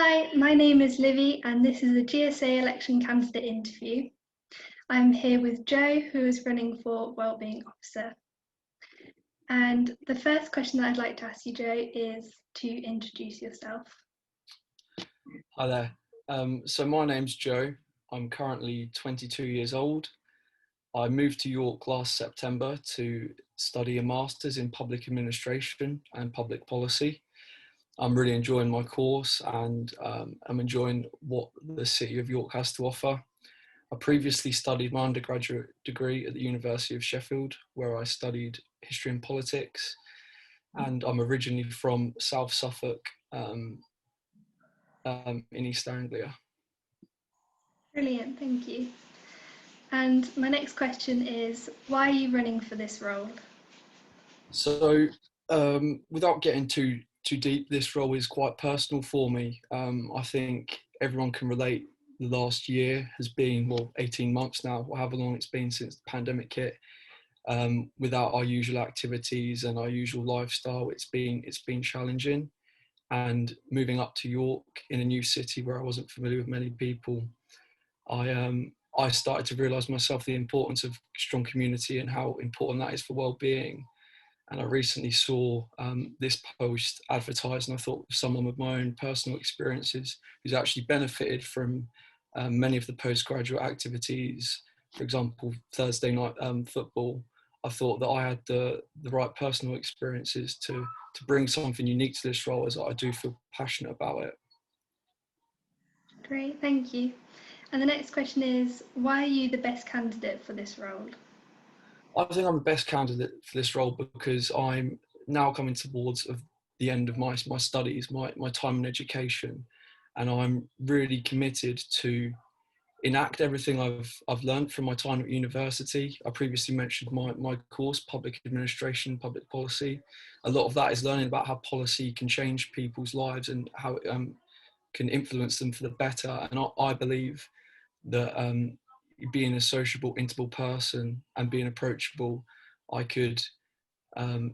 Hi, my name is Livy and this is a GSA election candidate interview. I'm here with Joe, who is running for Wellbeing Officer. And the first question that I'd like to ask you, Joe, is to introduce yourself. Hi there. So my name's Joe. I'm currently 22 years old. I moved to York last September to study a master's in public administration and public policy. I'm really enjoying my course and I'm enjoying what the City of York has to offer. I previously studied my undergraduate degree at the University of Sheffield, where I studied history and politics. And I'm originally from South Suffolk, in East Anglia. Brilliant, thank you. And my next question is, why are you running for this role? So, without getting too deep, this role is quite personal for me. I think everyone can relate. The last year has been, well, 18 months now, or however long it's been since the pandemic hit. Without our usual activities and our usual lifestyle, it's been challenging. And moving up to York in a new city where I wasn't familiar with many people, I started to realise myself the importance of strong community and how important that is for well-being. And I recently saw this post advertised, and I thought of someone with my own personal experiences who's actually benefited from many of the postgraduate activities. For example, Thursday night football. I thought that I had the right personal experiences to bring something unique to this role, as I do feel passionate about it. Great, thank you. And the next question is, why are you the best candidate for this role? I think I'm the best candidate for this role because I'm now coming towards the end of my studies, my time in education, and I'm really committed to enact everything I've learned from my time at university. I previously mentioned my course, Public Administration, Public Policy. A lot of that is learning about how policy can change people's lives and how it can influence them for the better. And I believe that being a sociable, interval person and being approachable, I could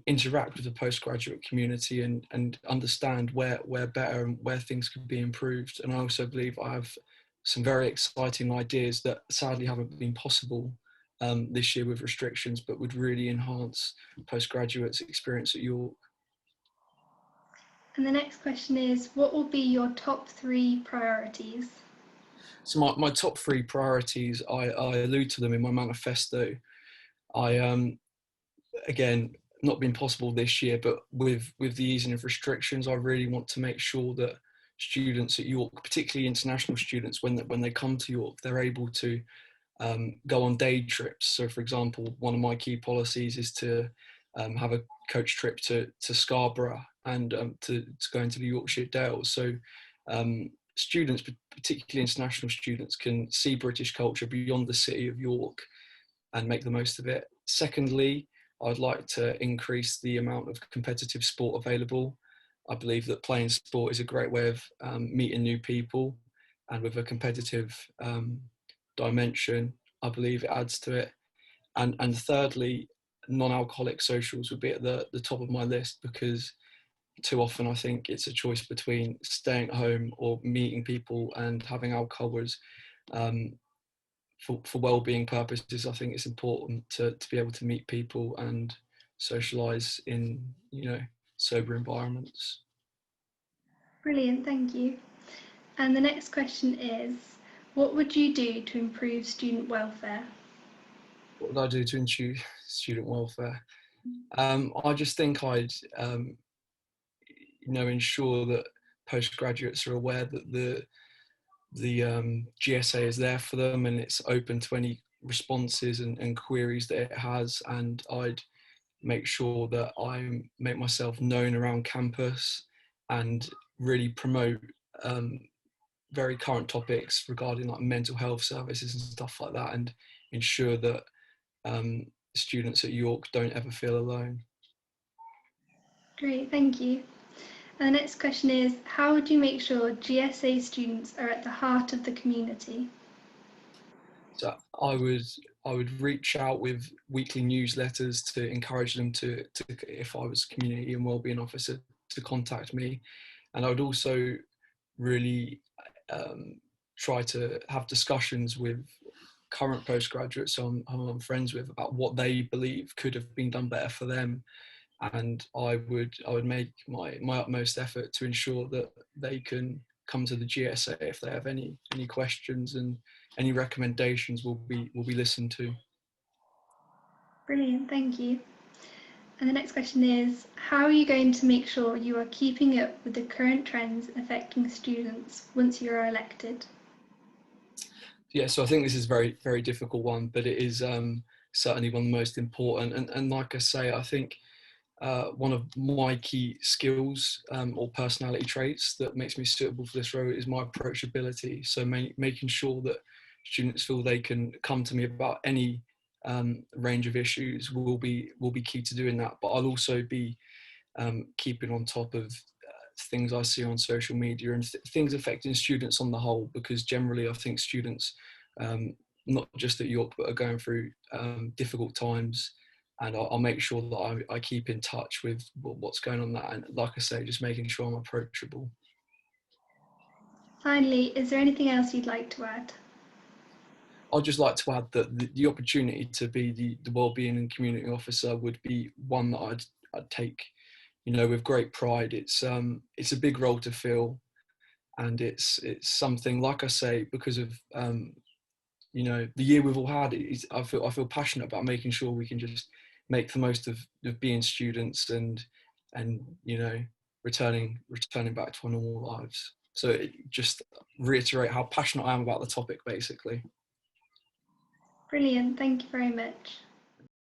interact with the postgraduate community and understand where better and where things could be improved. And I also believe I have some very exciting ideas that sadly haven't been possible this year with restrictions, but would really enhance postgraduates' experience at York. And the next question is, what will be your top 3 priorities? So my top 3 priorities, I allude to them in my manifesto. I again, not been possible this year, but with the easing of restrictions, I really want to make sure that students at York, particularly international students, when they come to York, they're able to go on day trips. So, for example, one of my key policies is to have a coach trip to Scarborough and to go into the Yorkshire Dales. So students, particularly international students, can see British culture beyond the city of York and make the most of it. Secondly, I'd like to increase the amount of competitive sport available. I believe that playing sport is a great way of meeting new people, and with a competitive dimension, I believe it adds to it. And thirdly, non-alcoholic socials would be at the top of my list, because too often I think it's a choice between staying at home or meeting people and having alcohol. Whereas for well-being purposes, I think it's important to be able to meet people and socialise in sober environments. Brilliant, thank you. And the next question is, what would you do to improve student welfare? What would I do to ensure student welfare? I just think I'd ensure that postgraduates are aware that the GSA is there for them and it's open to any responses and queries that it has. And I'd make sure that I make myself known around campus and really promote very current topics regarding like mental health services and stuff like that, and ensure that students at York don't ever feel alone. Great, thank you. And the next question is, how would you make sure GSA students are at the heart of the community? So I would reach out with weekly newsletters to encourage them to if I was community and wellbeing officer, to contact me. And I would also really try to have discussions with current postgraduates who I'm friends with about what they believe could have been done better for them, and I would make my utmost effort to ensure that they can come to the GSA if they have any questions, and any recommendations will be listened to. Brilliant, thank you. And the next question is, how are you going to make sure you are keeping up with the current trends affecting students once you are elected? Yeah, so I think this is a very, very difficult one, but it is certainly one of the most important. And like I say, I think one of my key skills or personality traits that makes me suitable for this role is my approachability. So making sure that students feel they can come to me about any range of issues will be key to doing that. But I'll also be keeping on top of things I see on social media and things affecting students on the whole, because generally I think students, not just at York, but are going through difficult times, and I'll make sure that I keep in touch with what's going on that, and like I say, just making sure I'm approachable. Finally, is there anything else you'd like to add? I'd just like to add that the opportunity to be the Wellbeing and Community Officer would be one that I'd take, with great pride. It's a big role to fill, and it's something, like I say, because of the year we've all had. I feel passionate about making sure we can just make the most of being students, and returning back to our normal lives. So just reiterate how passionate I am about the topic, basically. Brilliant, thank you very much.